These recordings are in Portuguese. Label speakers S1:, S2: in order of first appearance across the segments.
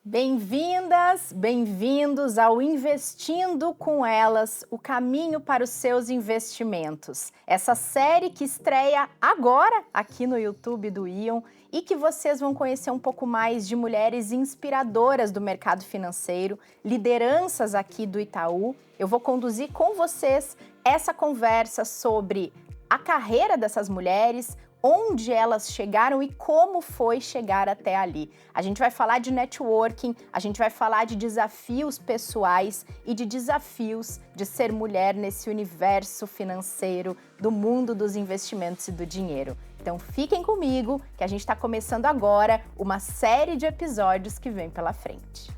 S1: Bem-vindas, bem-vindos ao Investindo com Elas, o caminho para os seus investimentos. Essa série que estreia agora aqui no YouTube do Ion e que vocês vão conhecer um pouco mais de mulheres inspiradoras do mercado financeiro, lideranças aqui do Itaú. Eu vou conduzir com vocês essa conversa sobre a carreira dessas mulheres, onde elas chegaram e como foi chegar até ali. A gente vai falar de networking, a gente vai falar de desafios pessoais e de desafios de ser mulher nesse universo financeiro do mundo dos investimentos e do dinheiro. Então fiquem comigo, que a gente está começando agora uma série de episódios que vem pela frente.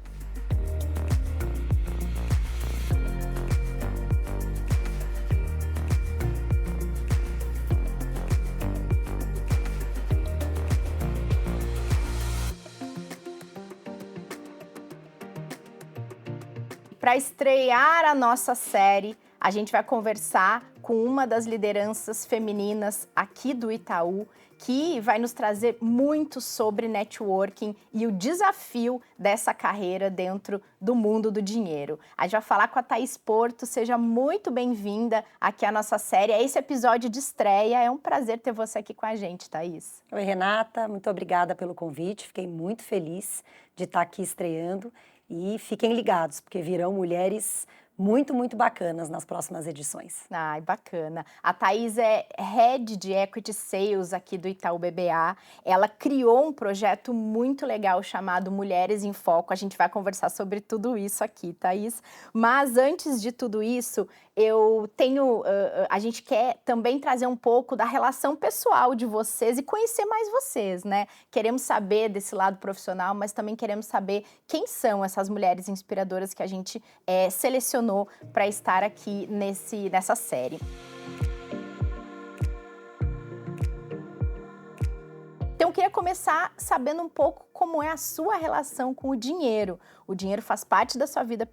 S1: Para estrear a nossa série, a gente vai conversar com uma das lideranças femininas aqui do Itaú, que vai nos trazer muito sobre networking e o desafio dessa carreira dentro do mundo do dinheiro. A gente vai falar com a Thaís Porto, seja muito bem-vinda aqui à nossa série. É esse episódio de estreia, é um prazer ter você aqui com a gente, Thaís.
S2: Oi, Renata, muito obrigada pelo convite, fiquei muito feliz de estar aqui estreando e fiquem ligados, porque virão mulheres muito bacanas nas próximas edições.
S1: Ai, bacana. A Thaís é Head de Equity Sales aqui do Itaú BBA. Ela criou um projeto muito legal chamado Mulheres em Foco. A gente vai conversar sobre tudo isso aqui, Thaís. Mas antes de tudo isso, a gente quer também trazer um pouco da relação pessoal de vocês e conhecer mais vocês, né? Queremos saber desse lado profissional, mas também queremos saber quem são essas mulheres inspiradoras que a gente selecionou para estar aqui nessa série. Então, eu queria começar sabendo um pouco como é a sua relação com o dinheiro. O dinheiro faz parte da sua vida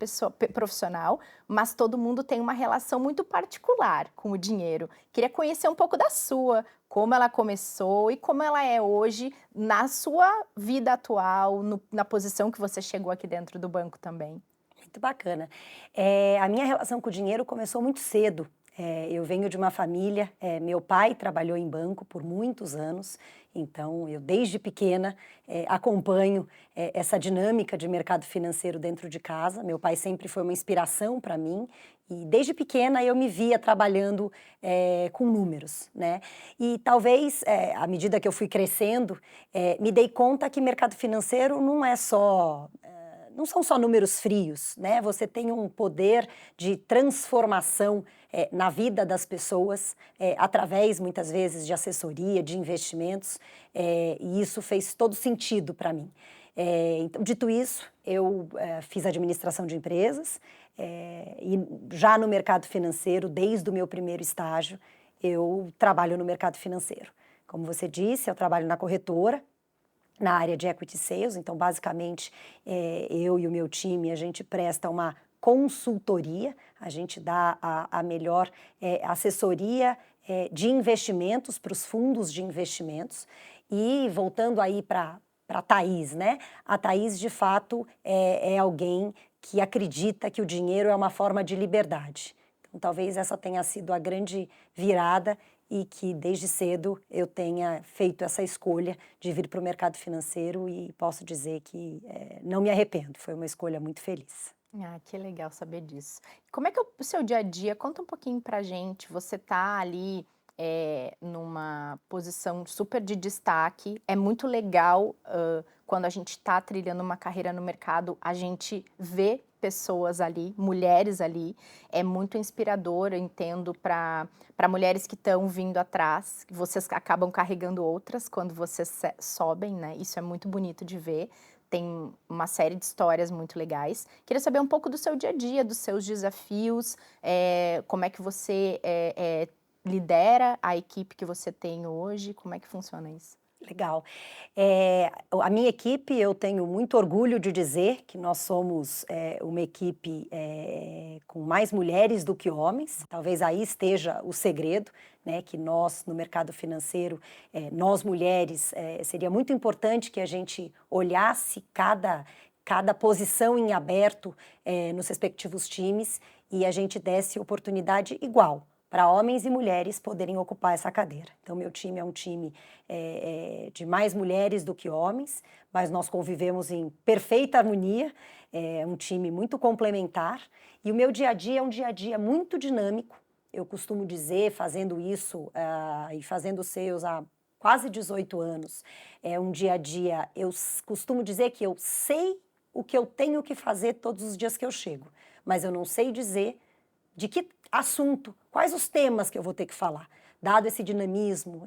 S1: profissional, mas todo mundo tem uma relação muito particular com o dinheiro. Queria conhecer um pouco da sua, como ela começou e como ela é hoje na sua vida atual, na posição que você chegou aqui dentro do banco também.
S2: Muito bacana. A minha relação com o dinheiro começou muito cedo. Eu venho de uma família, meu pai trabalhou em banco por muitos anos, então eu desde pequena acompanho essa dinâmica de mercado financeiro dentro de casa. Meu pai sempre foi uma inspiração para mim e desde pequena eu me via trabalhando com números, né? E talvez, à medida que eu fui crescendo, me dei conta que mercado financeiro não são só números frios, né? Você tem um poder de transformação na vida das pessoas, através, muitas vezes, de assessoria, de investimentos, e isso fez todo sentido para mim. Então, dito isso, eu fiz administração de empresas, e já no mercado financeiro, desde o meu primeiro estágio, eu trabalho no mercado financeiro. Como você disse, eu trabalho na corretora, na área de Equity Sales, então basicamente eu e o meu time, a gente presta uma consultoria, a gente dá a melhor assessoria de investimentos para os fundos de investimentos. E voltando aí para a Thaís, né? A Thaís de fato é alguém que acredita que o dinheiro é uma forma de liberdade. Então talvez essa tenha sido a grande virada e que desde cedo eu tenha feito essa escolha de vir para o mercado financeiro e posso dizer que não me arrependo, foi uma escolha muito feliz.
S1: Ah, que legal saber disso. Como é que é o seu dia a dia? Conta um pouquinho pra gente. Você tá ali numa posição super de destaque. É muito legal quando a gente está trilhando uma carreira no mercado, a gente vê pessoas ali, mulheres ali. É muito inspirador, eu entendo, para mulheres que estão vindo atrás. Vocês acabam carregando outras quando vocês sobem, né? Isso é muito bonito de ver. Tem uma série de histórias muito legais. Queria saber um pouco do seu dia a dia, dos seus desafios, como é que você lidera a equipe que você tem hoje, como é que funciona isso?
S2: Legal. A minha equipe, eu tenho muito orgulho de dizer que nós somos uma equipe com mais mulheres do que homens. Talvez aí esteja o segredo, né? Que nós, no mercado financeiro, nós mulheres, seria muito importante que a gente olhasse cada posição em aberto nos respectivos times e a gente desse oportunidade igual para homens e mulheres poderem ocupar essa cadeira. Então, meu time é um time de mais mulheres do que homens, mas nós convivemos em perfeita harmonia, é um time muito complementar, e o meu dia a dia é um dia a dia muito dinâmico. Eu costumo dizer, fazendo isso e fazendo os seus há quase 18 anos, é um dia a dia, eu costumo dizer que eu sei o que eu tenho que fazer todos os dias que eu chego, mas eu não sei dizer de que assunto, quais os temas que eu vou ter que falar. Dado esse dinamismo,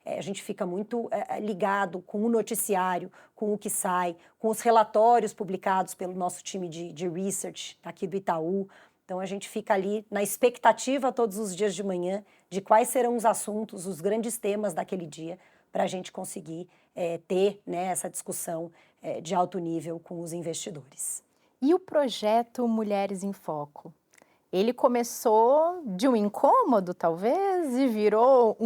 S2: a gente fica muito ligado com o noticiário, com o que sai, com os relatórios publicados pelo nosso time de research aqui do Itaú. Então, a gente fica ali na expectativa todos os dias de manhã de quais serão os assuntos, os grandes temas daquele dia, para a gente conseguir ter, né, essa discussão de alto nível com os investidores.
S1: E o projeto Mulheres em Foco? Ele começou de um incômodo, talvez, e virou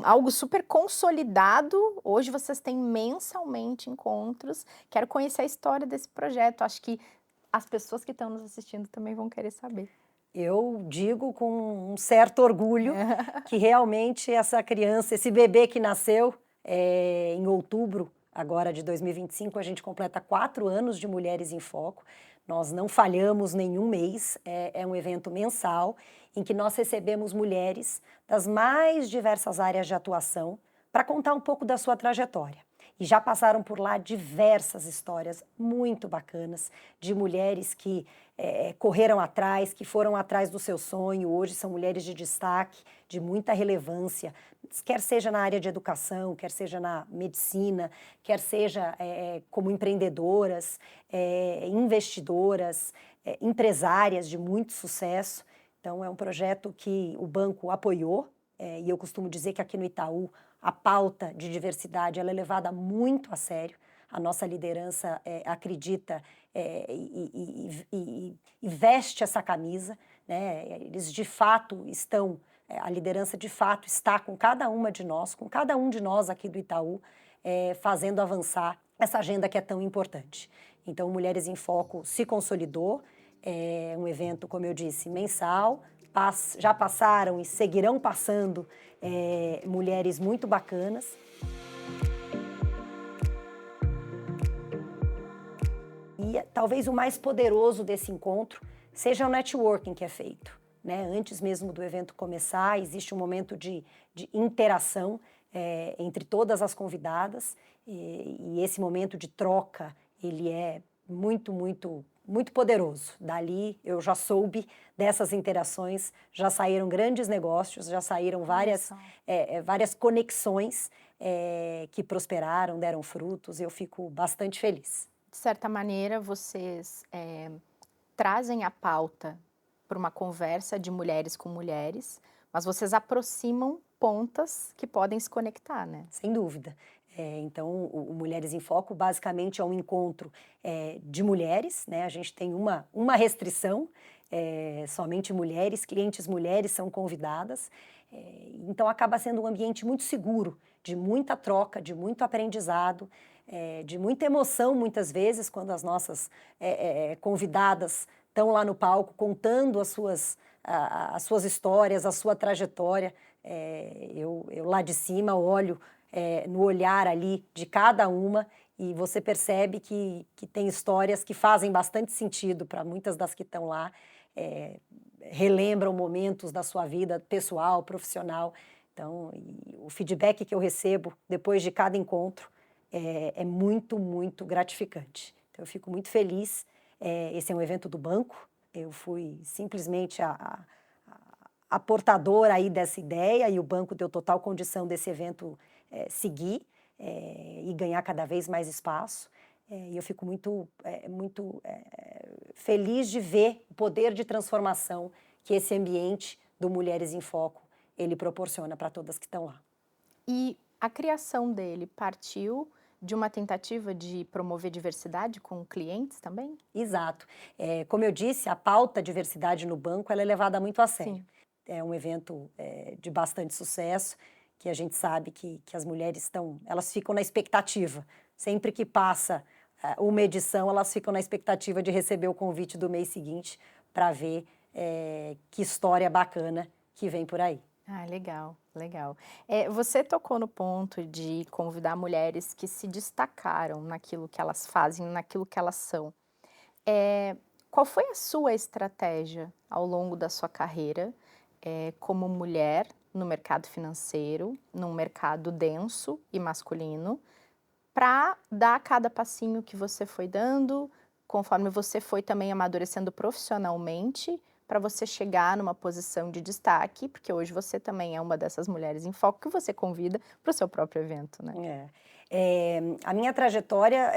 S1: algo super consolidado. Hoje vocês têm mensalmente encontros. Quero conhecer a história desse projeto. Acho que as pessoas que estão nos assistindo também vão querer saber.
S2: Eu digo com um certo orgulho que realmente essa criança, esse bebê que nasceu em outubro agora de 2025, a gente completa 4 anos de Mulheres em Foco. Nós não falhamos nenhum mês, é um evento mensal em que nós recebemos mulheres das mais diversas áreas de atuação para contar um pouco da sua trajetória. E já passaram por lá diversas histórias muito bacanas de mulheres que correram atrás, que foram atrás do seu sonho, hoje são mulheres de destaque, de muita relevância, quer seja na área de educação, quer seja na medicina, quer seja como empreendedoras, investidoras, empresárias de muito sucesso. Então, é um projeto que o banco apoiou, e eu costumo dizer que aqui no Itaú a pauta de diversidade ela é levada muito a sério. A nossa liderança acredita e veste essa camisa, né? Eles de fato estão, a liderança de fato está com cada uma de nós, com cada um de nós aqui do Itaú, fazendo avançar essa agenda que é tão importante. Então, Mulheres em Foco se consolidou, é um evento, como eu disse, mensal, já passaram e seguirão passando mulheres muito bacanas. E talvez o mais poderoso desse encontro seja o networking que é feito, né? Antes mesmo do evento começar, existe um momento de interação entre todas as convidadas e esse momento de troca, ele é muito poderoso. Dali eu já soube dessas interações, já saíram grandes negócios, já saíram várias conexões que prosperaram, deram frutos, e eu fico bastante feliz.
S1: De certa maneira, vocês trazem a pauta para uma conversa de mulheres com mulheres, mas vocês aproximam pontas que podem se conectar, né?
S2: Sem dúvida. Então, o Mulheres em Foco basicamente é um encontro de mulheres, né? A gente tem uma restrição, somente mulheres, clientes mulheres são convidadas. Então, acaba sendo um ambiente muito seguro, de muita troca, de muito aprendizado, de muita emoção, muitas vezes, quando as nossas convidadas estão lá no palco contando as suas histórias, a sua trajetória. Eu lá de cima olho no olhar ali de cada uma e você percebe que tem histórias que fazem bastante sentido para muitas das que estão lá, relembram momentos da sua vida pessoal, profissional. Então, o feedback que eu recebo depois de cada encontro é muito gratificante. Então, eu fico muito feliz. Esse é um evento do banco, eu fui simplesmente a portadora aí dessa ideia e o banco deu total condição desse evento seguir e ganhar cada vez mais espaço. E eu fico muito feliz de ver o poder de transformação que esse ambiente do Mulheres em Foco ele proporciona para todas que estão lá.
S1: E a criação dele partiu de uma tentativa de promover diversidade com clientes também?
S2: Exato. Como eu disse, a pauta diversidade no banco ela é levada muito a sério. Sim. É um evento de bastante sucesso, que a gente sabe que as mulheres elas ficam na expectativa. Sempre que passa uma edição, elas ficam na expectativa de receber o convite do mês seguinte para ver que história bacana que vem por aí.
S1: Ah, legal, legal. Você tocou no ponto de convidar mulheres que se destacaram naquilo que elas fazem, naquilo que elas são. Qual foi a sua estratégia ao longo da sua carreira, como mulher no mercado financeiro, num mercado denso e masculino, para dar cada passinho que você foi dando, conforme você foi também amadurecendo profissionalmente, para você chegar numa posição de destaque, porque hoje você também é uma dessas mulheres em foco que você convida para o seu próprio evento, né?
S2: A minha trajetória,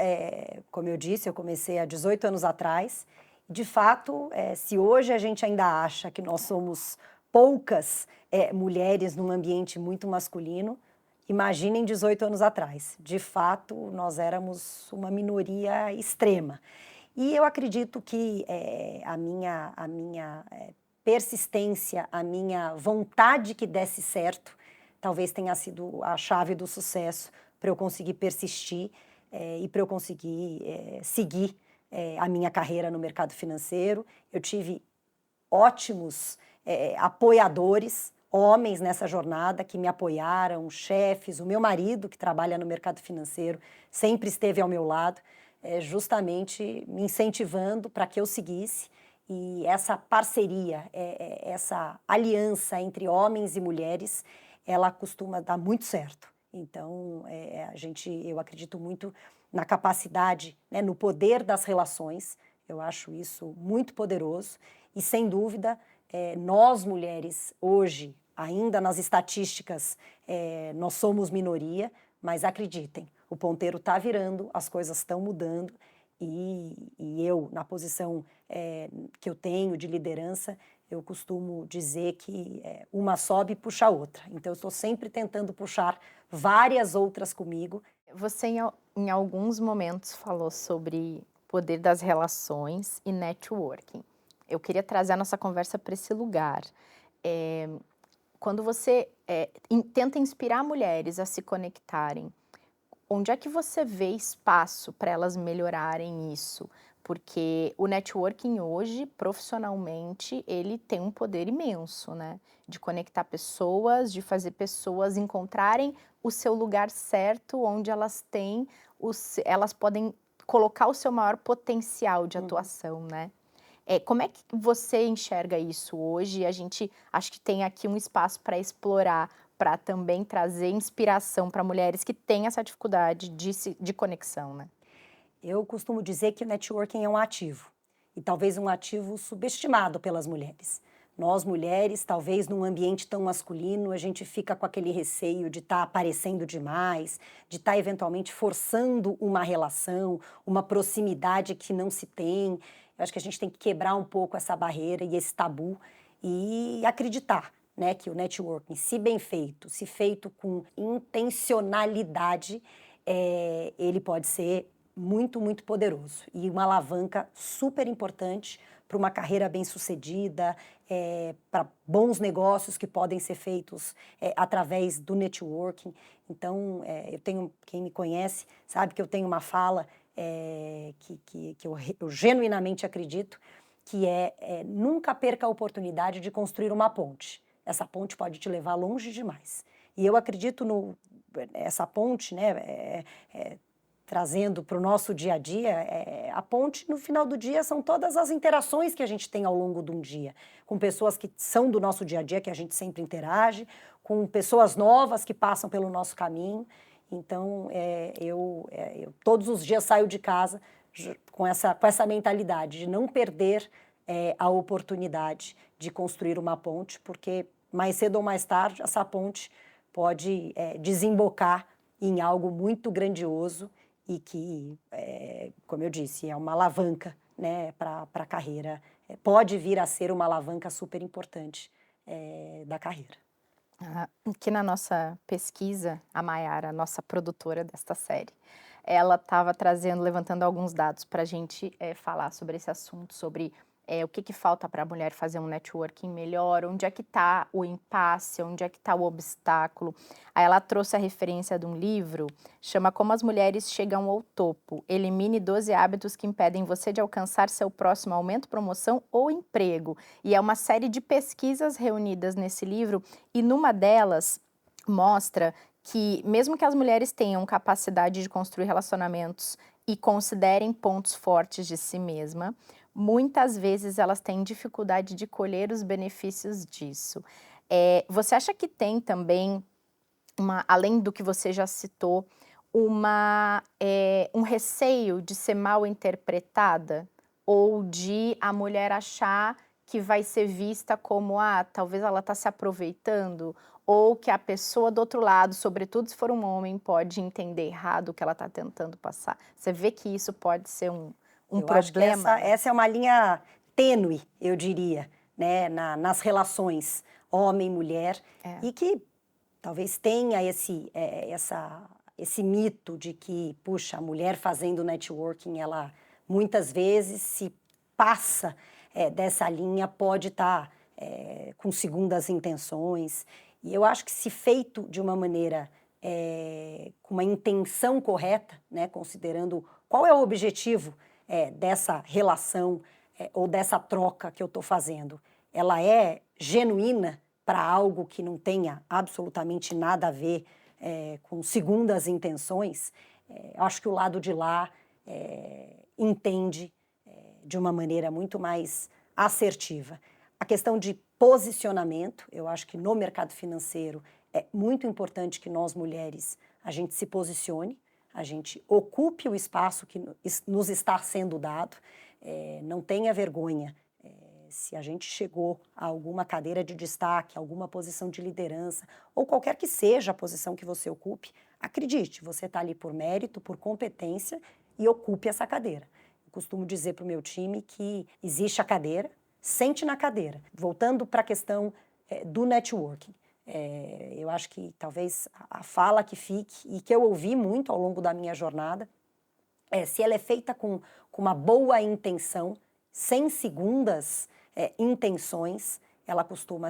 S2: como eu disse, eu comecei há 18 anos atrás. De fato, se hoje a gente ainda acha que nós somos poucas mulheres num ambiente muito masculino, imaginem 18 anos atrás. De fato, nós éramos uma minoria extrema. E eu acredito que a minha persistência, a minha vontade que desse certo, talvez tenha sido a chave do sucesso para eu conseguir persistir e para eu conseguir seguir a minha carreira no mercado financeiro. Eu tive ótimos apoiadores, homens nessa jornada que me apoiaram, chefes, o meu marido que trabalha no mercado financeiro sempre esteve ao meu lado, justamente me incentivando para que eu seguisse. E essa parceria, essa aliança entre homens e mulheres, ela costuma dar muito certo. Então, eu acredito muito na capacidade, né, no poder das relações. Eu acho isso muito poderoso e, sem dúvida, nós mulheres hoje, ainda nas estatísticas, nós somos minoria, mas acreditem, o ponteiro está virando, as coisas estão mudando e eu, na posição que eu tenho de liderança, eu costumo dizer que uma sobe e puxa a outra. Então, eu estou sempre tentando puxar várias outras comigo.
S1: Você, em alguns momentos, falou sobre poder das relações e networking. Eu queria trazer a nossa conversa para esse lugar. Quando você tenta inspirar mulheres a se conectarem, onde é que você vê espaço para elas melhorarem isso? Porque o networking hoje, profissionalmente, ele tem um poder imenso, né? De conectar pessoas, de fazer pessoas encontrarem o seu lugar certo, onde elas têm, elas podem colocar o seu maior potencial de atuação, né? Como é que você enxerga isso hoje? A gente acho que tem aqui um espaço para explorar, para também trazer inspiração para mulheres que têm essa dificuldade de conexão, né?
S2: Eu costumo dizer que o networking é um ativo, e talvez um ativo subestimado pelas mulheres. Nós, mulheres, talvez num ambiente tão masculino, a gente fica com aquele receio de estar aparecendo demais, de estar eventualmente forçando uma relação, uma proximidade que não se tem. Eu acho que a gente tem que quebrar um pouco essa barreira e esse tabu e acreditar, né, que o networking, se bem feito, se feito com intencionalidade, ele pode ser muito, muito poderoso e uma alavanca super importante para uma carreira bem-sucedida, para bons negócios que podem ser feitos através do networking. Então, quem me conhece sabe que eu tenho uma fala que eu genuinamente acredito, que nunca perca a oportunidade de construir uma ponte. Essa ponte pode te levar longe demais. E eu acredito essa ponte, né, trazendo para o nosso dia a dia, a ponte, no final do dia, são todas as interações que a gente tem ao longo de um dia, com pessoas que são do nosso dia a dia, que a gente sempre interage, com pessoas novas que passam pelo nosso caminho. Então, eu todos os dias saio de casa com essa mentalidade de não perder a oportunidade de construir uma ponte, porque mais cedo ou mais tarde essa ponte pode desembocar em algo muito grandioso e que, como eu disse, é uma alavanca, né, para a carreira. Pode vir a ser uma alavanca super importante da carreira.
S1: Aqui na nossa pesquisa, a Mayara, nossa produtora desta série, ela estava levantando alguns dados para a gente falar sobre esse assunto, sobre o que que falta para a mulher fazer um networking melhor, onde é que está o impasse, onde é que está o obstáculo. Aí ela trouxe a referência de um livro, chama Como as Mulheres Chegam ao Topo, Elimine 12 hábitos que impedem você de alcançar seu próximo aumento, promoção ou emprego. E é uma série de pesquisas reunidas nesse livro, e numa delas mostra que mesmo que as mulheres tenham capacidade de construir relacionamentos e considerem pontos fortes de si mesma, muitas vezes elas têm dificuldade de colher os benefícios disso. Você acha que tem também, além do que você já citou, um receio de ser mal interpretada? Ou de a mulher achar que vai ser vista como, talvez ela está se aproveitando? Ou que a pessoa do outro lado, sobretudo se for um homem, pode entender errado o que ela está tentando passar? Você vê que isso pode ser um
S2: Eu acho que
S1: problema, né?
S2: essa é uma linha tênue, eu diria, né, nas relações homem-mulher, e que talvez tenha esse mito de que, puxa, a mulher fazendo networking, ela muitas vezes se passa dessa linha, pode estar com segundas intenções. E eu acho que se feito de uma maneira, com uma intenção correta, né, considerando qual é o objetivo dessa relação ou dessa troca que eu estou fazendo, ela é genuína para algo que não tenha absolutamente nada a ver com segundas intenções, acho que o lado de lá entende de uma maneira muito mais assertiva. A questão de posicionamento, eu acho que no mercado financeiro é muito importante que nós mulheres, a gente se posicione, a gente ocupe o espaço que nos está sendo dado, não tenha vergonha. Se a gente chegou a alguma cadeira de destaque, alguma posição de liderança, ou qualquer que seja a posição que você ocupe, acredite, você está ali por mérito, por competência e ocupe essa cadeira. Eu costumo dizer para o meu time que existe a cadeira, sente na cadeira. Voltando para a questão do networking, eu acho que talvez a fala que fique e que eu ouvi muito ao longo da minha jornada, se ela é feita com uma boa intenção, sem segundas intenções, ela costuma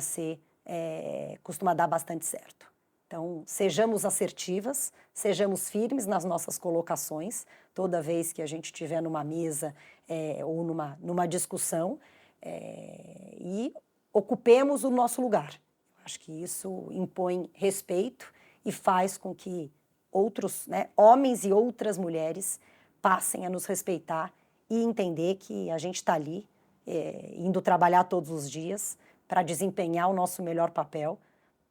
S2: dar bastante certo. Então, sejamos assertivas, sejamos firmes nas nossas colocações, toda vez que a gente estiver numa mesa ou numa discussão, e ocupemos o nosso lugar. Acho que isso impõe respeito e faz com que outros, né, homens e outras mulheres passem a nos respeitar e entender que a gente está ali, indo trabalhar todos os dias para desempenhar o nosso melhor papel,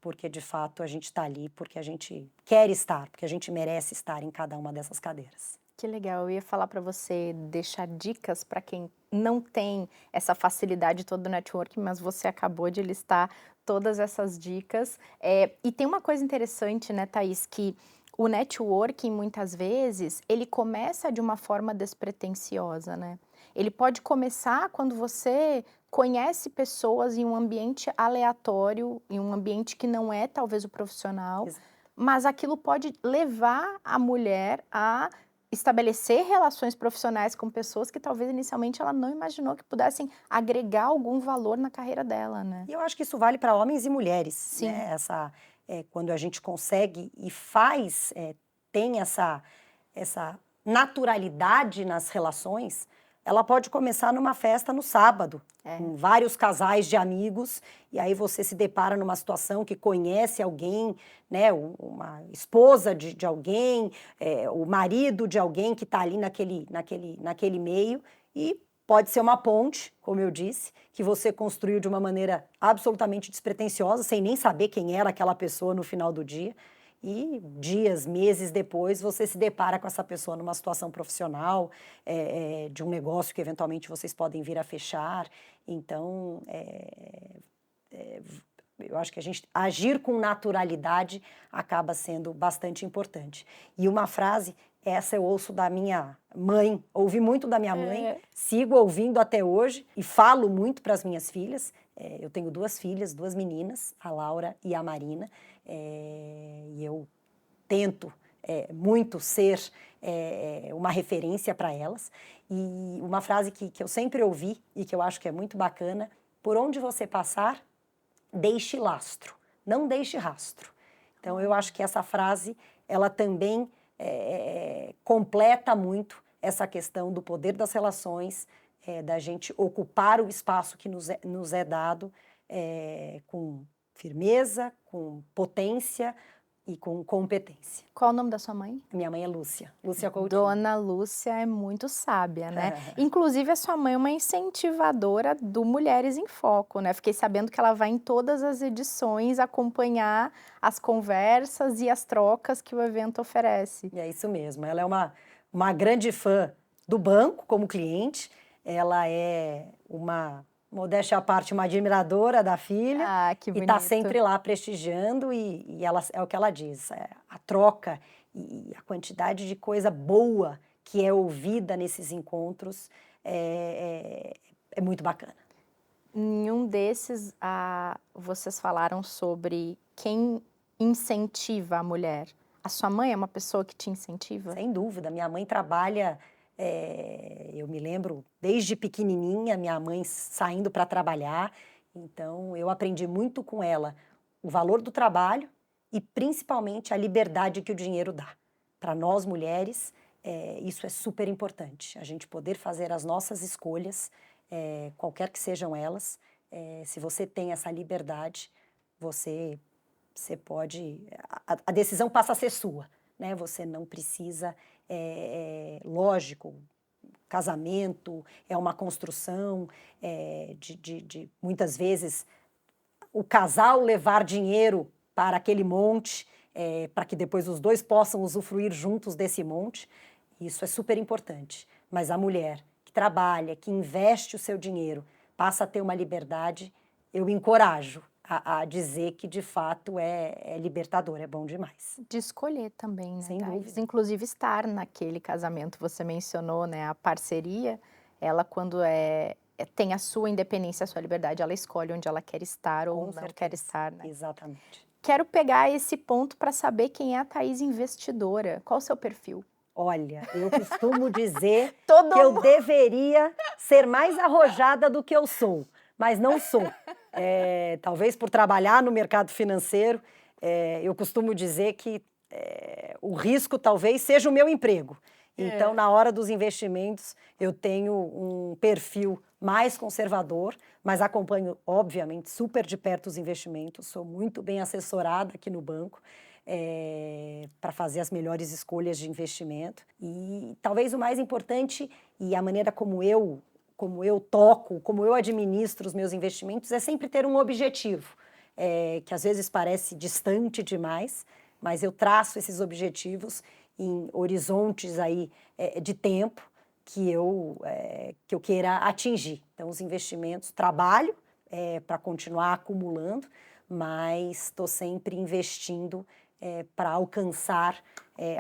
S2: porque de fato a gente está ali porque a gente quer estar, porque a gente merece estar em cada uma dessas cadeiras.
S1: Que legal, eu ia falar para você deixar dicas para quem não tem essa facilidade toda do networking, mas você acabou de listar todas essas dicas. E tem uma coisa interessante, né, Thaís, que o networking, muitas vezes, ele começa de uma forma despretensiosa, né? Ele pode começar quando você conhece pessoas em um ambiente aleatório, em um ambiente que não é talvez o profissional, mas aquilo pode levar a mulher a estabelecer relações profissionais com pessoas que talvez inicialmente ela não imaginou que pudessem agregar algum valor na carreira dela, né?
S2: E eu acho que isso vale para homens e mulheres,
S1: Sim.
S2: né? Quando a gente consegue e faz, tem essa naturalidade nas relações, ela pode começar numa festa no sábado, com vários casais de amigos, e aí você se depara numa situação que conhece alguém, né, uma esposa de alguém, o marido de alguém que está ali naquele meio, e pode ser uma ponte, como eu disse, que você construiu de uma maneira absolutamente despretensiosa, sem nem saber quem era aquela pessoa no final do dia. E dias, meses depois, você se depara com essa pessoa numa situação profissional, de um negócio que eventualmente vocês podem vir a fechar. Então, eu acho que a gente agir com naturalidade acaba sendo bastante importante. E uma frase, essa eu ouço da minha mãe, ouvi muito da minha mãe, sigo ouvindo até hoje e falo muito para as minhas filhas. Eu tenho 2 filhas, 2 meninas, a Laura e a Marina, e eu tento muito ser uma referência para elas. E uma frase que eu sempre ouvi e que eu acho que é muito bacana: por onde você passar, deixe lastro, não deixe rastro. Então, eu acho que essa frase, ela também completa muito essa questão do poder das relações, da gente ocupar o espaço que nos é dado com firmeza, com potência e com competência.
S1: Qual o nome da sua mãe?
S2: Minha mãe é Lúcia Coutinho.
S1: Dona Lúcia é muito sábia, né? Inclusive, a sua mãe é uma incentivadora do Mulheres em Foco, né? Fiquei sabendo que ela vai em todas as edições acompanhar as conversas e as trocas que o evento oferece.
S2: É isso mesmo. Ela é uma grande fã do banco como cliente. Ela é modéstia à parte, uma admiradora da filha.
S1: Ah, que
S2: e
S1: bonito.
S2: está sempre lá prestigiando e ela, é o que ela diz, a troca e a quantidade de coisa boa que é ouvida nesses encontros é muito bacana.
S1: Em um desses, vocês falaram sobre quem incentiva a mulher. A sua mãe é uma pessoa que te incentiva?
S2: Sem dúvida. Minha mãe trabalha, eu me lembro, desde pequenininha, minha mãe saindo para trabalhar. Então, eu aprendi muito com ela o valor do trabalho e, principalmente, a liberdade que o dinheiro dá. Para nós, mulheres, isso é super importante. A gente poder fazer as nossas escolhas, qualquer que sejam elas. Se você tem essa liberdade, você pode... A decisão passa a ser sua, né? Você não precisa... lógico, casamento é uma construção de muitas vezes o casal levar dinheiro para aquele monte, para que depois os dois possam usufruir juntos desse monte. Isso é super importante. Mas a mulher que trabalha, que investe o seu dinheiro, passa a ter uma liberdade, eu encorajo a dizer que de fato é libertador, é bom demais.
S1: De escolher também, né,
S2: Sem
S1: Thaís?
S2: dúvida.
S1: Inclusive estar naquele casamento, você mencionou, né, a parceria, ela quando tem a sua independência, a sua liberdade, ela escolhe onde ela quer estar ou não quer estar, né?
S2: Exatamente.
S1: Quero pegar esse ponto para saber quem é a Thaís investidora. Qual o seu perfil?
S2: Olha, eu costumo dizer
S1: Todo
S2: que eu
S1: mundo-
S2: deveria ser mais arrojada do que eu sou, mas não sou. Talvez por trabalhar no mercado financeiro, eu costumo dizer que o risco talvez seja o meu emprego. Então, na hora dos investimentos, eu tenho um perfil mais conservador, mas acompanho, obviamente, super de perto os investimentos, sou muito bem assessorada aqui no banco, para fazer as melhores escolhas de investimento. E talvez o mais importante, e a maneira como eu toco, como eu administro os meus investimentos, é sempre ter um objetivo, que às vezes parece distante demais, mas eu traço esses objetivos em horizontes aí, de tempo que eu queira atingir. Então, os investimentos, trabalho para continuar acumulando, mas estou sempre investindo para alcançar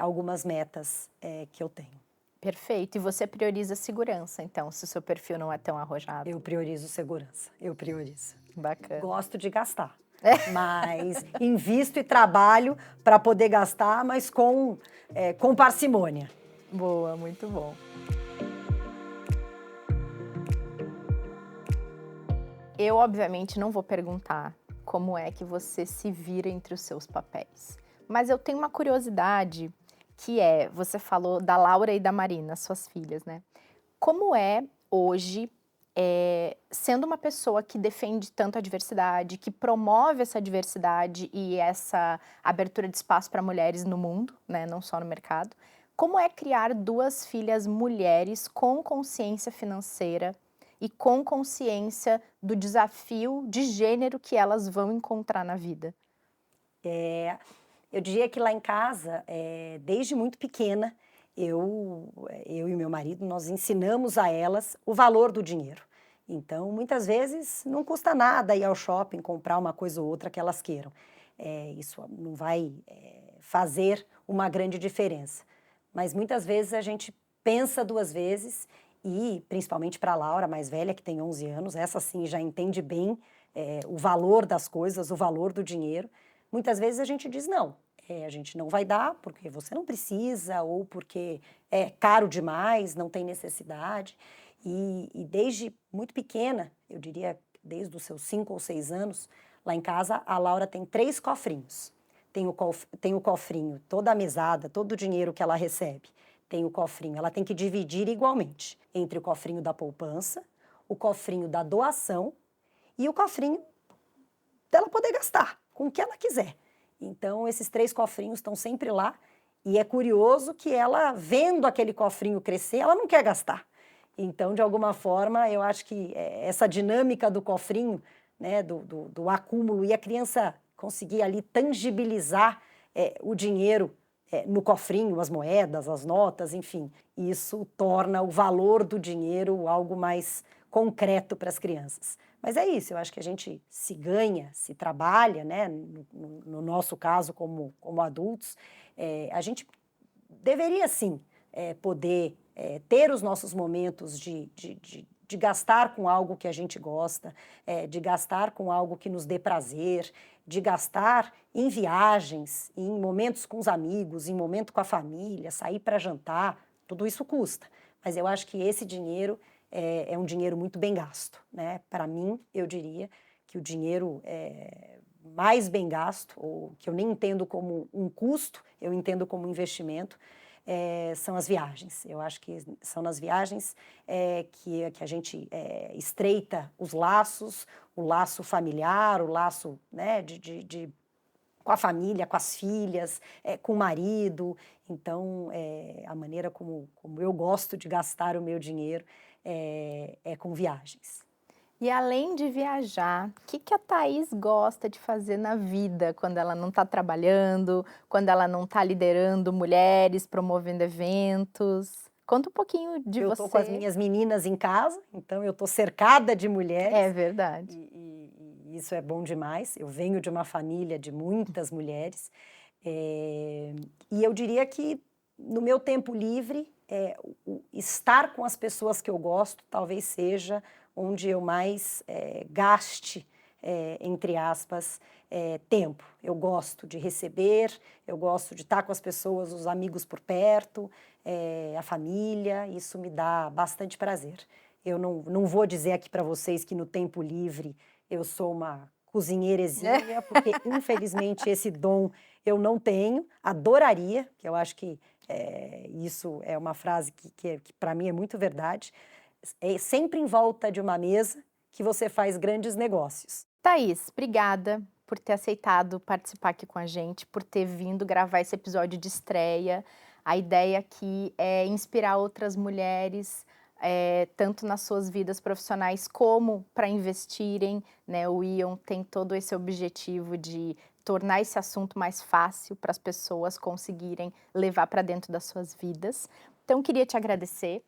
S2: algumas metas que eu tenho.
S1: Perfeito. E você prioriza a segurança, então, se o seu perfil não é tão arrojado.
S2: Eu priorizo segurança, eu priorizo.
S1: Bacana.
S2: Gosto de gastar, mas invisto e trabalho para poder gastar, mas com parcimônia.
S1: Boa, muito bom. Eu, obviamente, não vou perguntar como é que você se vira entre os seus papéis. Mas eu tenho uma curiosidade que você falou da Laura e da Marina, suas filhas, né? Como é hoje, sendo uma pessoa que defende tanto a diversidade, que promove essa diversidade e essa abertura de espaço para mulheres no mundo, né? Não só no mercado. Como é criar duas filhas mulheres com consciência financeira e com consciência do desafio de gênero que elas vão encontrar na vida?
S2: Eu diria que lá em casa, desde muito pequena, eu e meu marido, nós ensinamos a elas o valor do dinheiro. Então, muitas vezes, não custa nada ir ao shopping, comprar uma coisa ou outra que elas queiram. Isso não vai fazer uma grande diferença. Mas muitas vezes a gente pensa duas vezes e, principalmente para a Laura, mais velha, que tem 11 anos, essa sim já entende bem o valor das coisas, o valor do dinheiro. Muitas vezes a gente diz não, a gente não vai dar porque você não precisa ou porque é caro demais, não tem necessidade. E desde muito pequena, eu diria desde os seus 5 ou 6 anos, lá em casa a Laura tem 3 cofrinhos. Tem o cofrinho, toda a mesada, todo o dinheiro que ela recebe. Tem o cofrinho, ela tem que dividir igualmente entre o cofrinho da poupança, o cofrinho da doação e o cofrinho dela poder gastar com o que ela quiser. Então, esses 3 cofrinhos estão sempre lá e é curioso que ela, vendo aquele cofrinho crescer, ela não quer gastar. Então, de alguma forma, eu acho que essa dinâmica do cofrinho, né, do acúmulo e a criança conseguir ali tangibilizar o dinheiro no cofrinho, as moedas, as notas, enfim, isso torna o valor do dinheiro algo mais concreto para as crianças. Mas é isso, eu acho que a gente se ganha, se trabalha, né, no nosso caso como adultos, a gente deveria sim poder ter os nossos momentos de gastar com algo que a gente gosta, de gastar com algo que nos dê prazer, de gastar em viagens, em momentos com os amigos, em momento com a família, sair para jantar, tudo isso custa. Mas eu acho que esse dinheiro é um dinheiro muito bem gasto, né? Para mim, eu diria que o dinheiro mais bem gasto, ou que eu nem entendo como um custo, eu entendo como investimento, são as viagens. Eu acho que são nas viagens que a gente estreita os laços, o laço familiar, o laço, né, com a família, com as filhas, com o marido. Então, a maneira como eu gosto de gastar o meu dinheiro é com viagens.
S1: E além de viajar, o que a Thaís gosta de fazer na vida quando ela não está trabalhando, quando ela não está liderando mulheres, promovendo eventos? Conta um pouquinho de você.
S2: Eu estou com as minhas meninas em casa, então eu estou cercada de mulheres.
S1: É verdade.
S2: E isso é bom demais. Eu venho de uma família de muitas mulheres. E eu diria que no meu tempo livre, estar com as pessoas que eu gosto talvez seja onde eu mais gaste, entre aspas, tempo. Eu gosto de receber, eu gosto de estar com as pessoas, os amigos por perto, a família, isso me dá bastante prazer. Eu não vou dizer aqui para vocês que no tempo livre eu sou uma cozinheira exímia, porque infelizmente esse dom eu não tenho, adoraria, que eu acho que isso é uma frase que para mim é muito verdade. É sempre em volta de uma mesa que você faz grandes negócios.
S1: Thaís, obrigada por ter aceitado participar aqui com a gente, por ter vindo gravar esse episódio de estreia. A ideia aqui é inspirar outras mulheres, tanto nas suas vidas profissionais como para investirem, né? O Ion tem todo esse objetivo de tornar esse assunto mais fácil para as pessoas conseguirem levar para dentro das suas vidas. Então, queria te agradecer,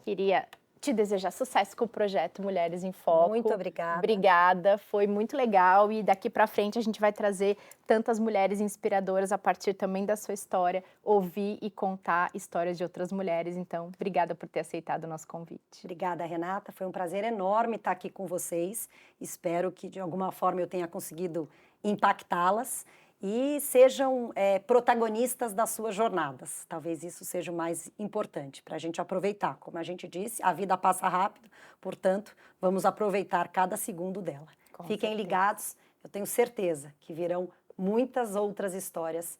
S1: queria te desejar sucesso com o projeto Mulheres em Foco.
S2: Muito obrigada.
S1: Obrigada, foi muito legal e daqui para frente a gente vai trazer tantas mulheres inspiradoras a partir também da sua história, ouvir e contar histórias de outras mulheres. Então, obrigada por ter aceitado o nosso convite.
S2: Obrigada, Renata. Foi um prazer enorme estar aqui com vocês. Espero que de alguma forma eu tenha conseguido impactá-las e sejam protagonistas das suas jornadas. Talvez isso seja o mais importante para a gente aproveitar. Como a gente disse, a vida passa rápido, portanto, vamos aproveitar cada segundo dela. Fiquem ligados, eu tenho certeza que virão muitas outras histórias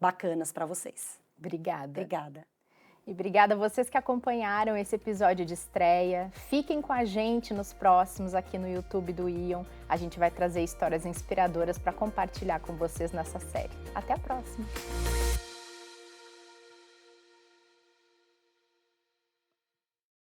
S2: bacanas para vocês.
S1: Obrigada.
S2: Obrigada.
S1: E obrigada a vocês que acompanharam esse episódio de estreia. Fiquem com a gente nos próximos aqui no YouTube do Ion. A gente vai trazer histórias inspiradoras para compartilhar com vocês nessa série. Até a próxima!